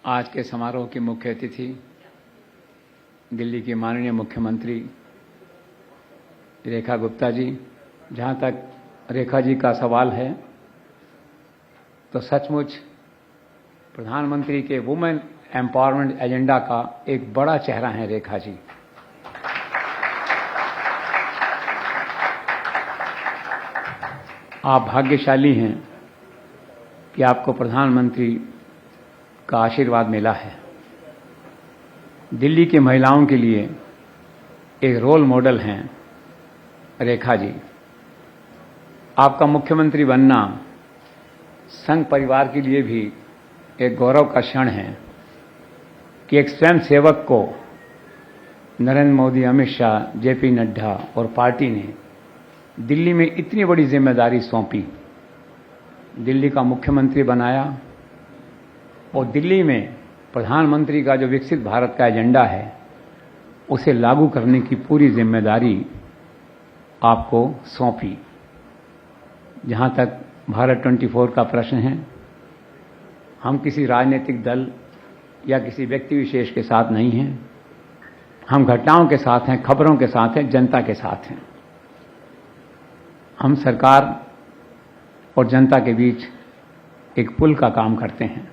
आज के समारोह की मुख्य अतिथि दिल्ली की माननीय मुख्यमंत्री रेखा गुप्ता जी, जहां तक रेखा जी का सवाल है तो सचमुच प्रधानमंत्री के वुमेन एम्पावरमेंट एजेंडा का एक बड़ा चेहरा है रेखा जी। आप भाग्यशाली हैं कि आपको प्रधानमंत्री का आशीर्वाद मिला है। दिल्ली की महिलाओं के लिए एक रोल मॉडल हैं रेखा जी। आपका मुख्यमंत्री बनना संघ परिवार के लिए भी एक गौरव का क्षण है कि एक स्वयं सेवक को नरेंद्र मोदी, अमित शाह, जेपी नड्डा और पार्टी ने दिल्ली में इतनी बड़ी जिम्मेदारी सौंपी, दिल्ली का मुख्यमंत्री बनाया और दिल्ली में प्रधानमंत्री का जो विकसित भारत का एजेंडा है उसे लागू करने की पूरी जिम्मेदारी आपको सौंपी। जहां तक भारत 24 का प्रश्न है, हम किसी राजनीतिक दल या किसी व्यक्ति विशेष के साथ नहीं हैं। हम घटनाओं के साथ हैं, खबरों के साथ हैं, जनता के साथ हैं। हम सरकार और जनता के बीच एक पुल का काम करते हैं।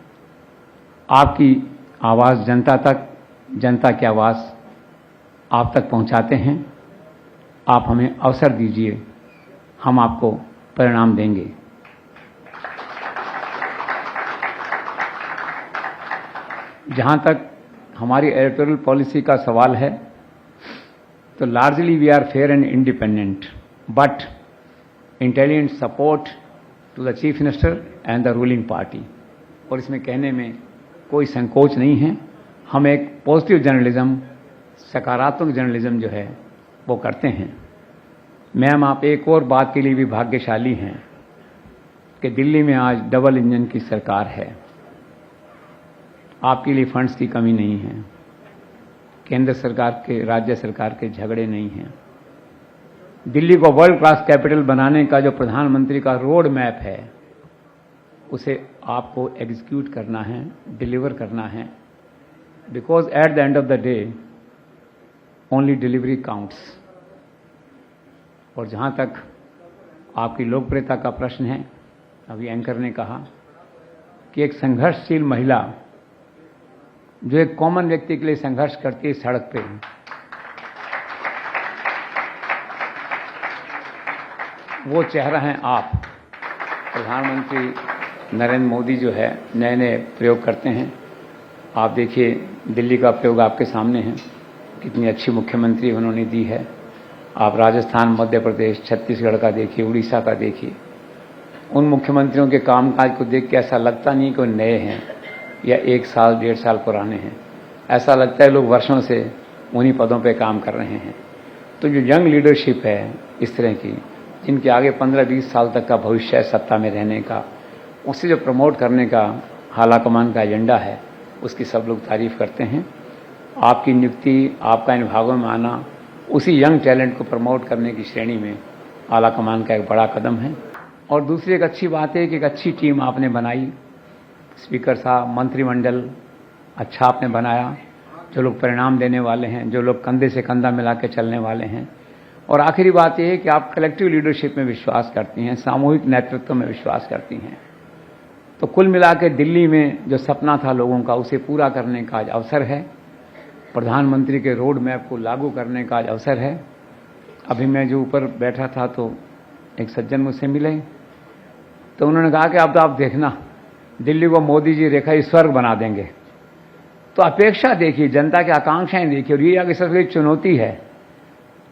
आपकी आवाज़ जनता तक, जनता की आवाज़ आप तक पहुंचाते हैं। आप हमें अवसर दीजिए, हम आपको परिणाम देंगे। जहां तक हमारी एडिटोरियल पॉलिसी का सवाल है तो largely we are fair and independent but intelligent support to the chief minister and the ruling party. और इसमें कहने में कोई संकोच नहीं है। हम एक पॉजिटिव जर्नलिज्म, सकारात्मक जर्नलिज्म जो है वो करते हैं। मैम, आप एक और बात के लिए भी भाग्यशाली हैं कि दिल्ली में आज डबल इंजन की सरकार है। आपके लिए फंड्स की कमी नहीं है, केंद्र सरकार के, राज्य सरकार के झगड़े नहीं हैं। दिल्ली को वर्ल्ड क्लास कैपिटल बनाने का जो प्रधानमंत्री का रोड मैप है उसे आपको एग्जीक्यूट करना है, डिलीवर करना है। Because at the end of the day only delivery counts. और जहां तक आपकी लोकप्रियता का प्रश्न है, अभी एंकर ने कहा कि एक संघर्षशील महिला जो एक कॉमन व्यक्ति के लिए संघर्ष करती है सड़क पे, वो चेहरा है आप। प्रधानमंत्री नरेंद्र मोदी जो है नए नए प्रयोग करते हैं। आप देखिए, दिल्ली का प्रयोग आपके सामने है, कितनी अच्छी मुख्यमंत्री उन्होंने दी है। आप राजस्थान, मध्य प्रदेश, छत्तीसगढ़ का देखिए, उड़ीसा का देखिए। उन मुख्यमंत्रियों के कामकाज को देख के ऐसा लगता नहीं कि वो नए हैं या 1 साल 1.5 साल पुराने हैं। ऐसा लगता है लोग वर्षों से उन्हीं पदों पे काम कर रहे हैं। तो जो यंग लीडरशिप है इस तरह की, जिनके आगे 15-20 साल तक का भविष्य है सत्ता में रहने का, उसे जो प्रमोट करने का हालाकमान का एजेंडा है, उसकी सब लोग तारीफ करते हैं। आपकी नियुक्ति, आपका इन भागों में आना उसी यंग टैलेंट को प्रमोट करने की श्रेणी में आलाकमान का एक बड़ा कदम है। और दूसरी एक अच्छी बात है कि एक अच्छी टीम आपने बनाई। स्पीकर साहब, मंत्रिमंडल अच्छा आपने बनाया, जो लोग परिणाम देने वाले हैं, जो लोग कंधे से कंधा मिला के चलने वाले हैं। और आखिरी बात यह है कि आप कलेक्टिव लीडरशिप में विश्वास करती हैं, सामूहिक नेतृत्व में विश्वास करती हैं। तो कुल मिलाकर दिल्ली में जो सपना था लोगों का, उसे पूरा करने का आज अवसर है। प्रधानमंत्री के रोड मैप को लागू करने का आज अवसर है। अभी मैं जो ऊपर बैठा था तो एक सज्जन मुझसे मिले, तो उन्होंने कहा कि अब तो आप देखना, दिल्ली को मोदी जी रेखा ही स्वर्ग बना देंगे। तो अपेक्षा देखिए, जनता की आकांक्षाएं देखिए। और ये आगे सबसे चुनौती है।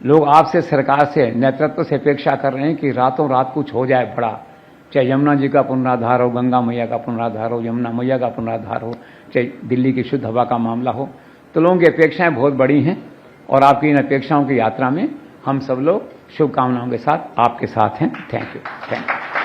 लोग आपसे, सरकार से, नेतृत्व से अपेक्षा कर रहे हैं कि रातों रात कुछ हो जाए बड़ा, चाहे यमुना जी का पुनरुद्धार हो, गंगा मैया का पुनरुद्धार हो, यमुना मैया का पुनरुद्धार हो, चाहे दिल्ली की शुद्ध हवा का मामला हो। तो लोगों की अपेक्षाएं बहुत बड़ी हैं और आपकी इन अपेक्षाओं की यात्रा में हम सब लोग शुभकामनाओं के साथ आपके साथ हैं। Thank you.